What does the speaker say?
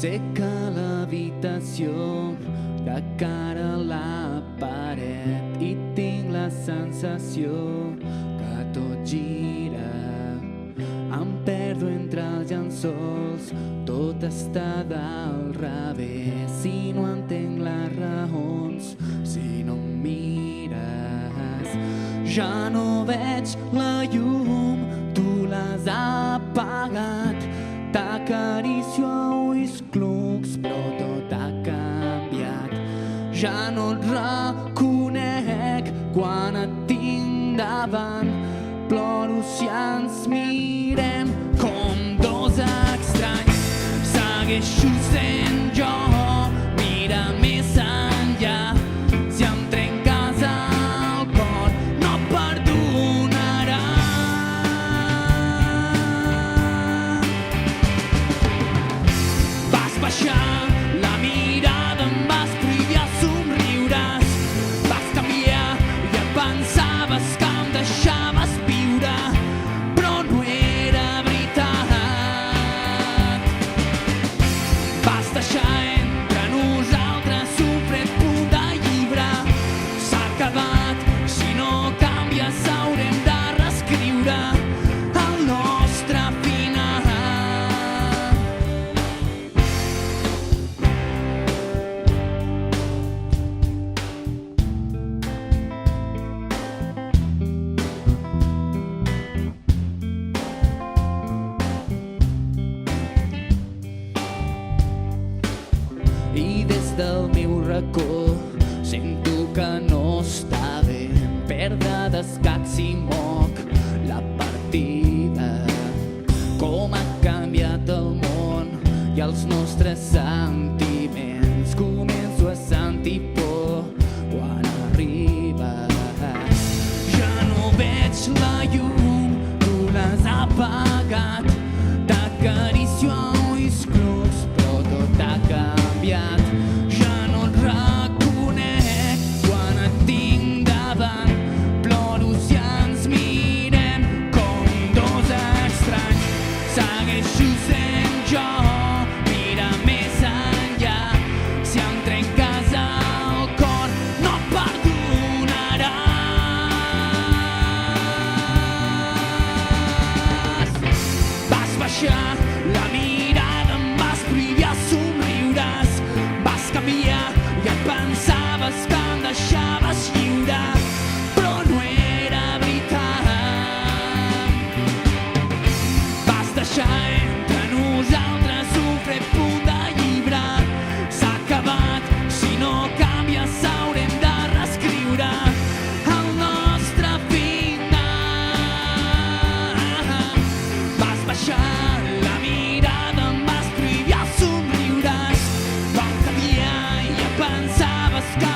Seca l'habitació de cara a la paret i tinc la sensació que tot gira. Em perdo entre els llençols, tot està del revés. Si no entenc les raons, si no em mires, ja no veig la llum, tu l'has apagat. T'acaricio a ulls clucs, però tot ha canviat. Ja no et reconec quan et tinc davant. Ploro si ens mirem com dos estranys. Segueixo sent jo, mira més enllà. Si em trenques el cor, no perdonaràs. Vas baixar la mirada, em vas prohibir somriures. Vas canviar i et pensaves que em deixaves viure, però no era veritat. Vas deixar entre nosaltres un fred punt de llibre. S'ha acabat, si no canvies haurem de reescriure el nostre final. I des del meu racó sento que no està bé. Perda d'escacs i moc la partida. Com ha canviat el món i els nostres sentiments. Començo a sentir por quan arribes. Ja no veig la llum, tu l'has apagat. T'acaricio a ulls clucs, però tot ha canviat. Ja no et reconec quan et tinc davant. Ploro si ens mirem com dos estranys. Segueixo sent jo, mira més enllà. Si em trenques el cor, no perdonaràs. Vas baixar la mirada, em vas prohibir somriures. Vas canviar i et pensaves que em deixaves lliure, però no era veritat. Vas deixar entre nosaltres un fred punt de llibre. S'ha acabat, si no canvies haurem de reescriure el nostre final. Vas baixar la mirada, em vas prohibir somriures. Vas canviar i et pensaves que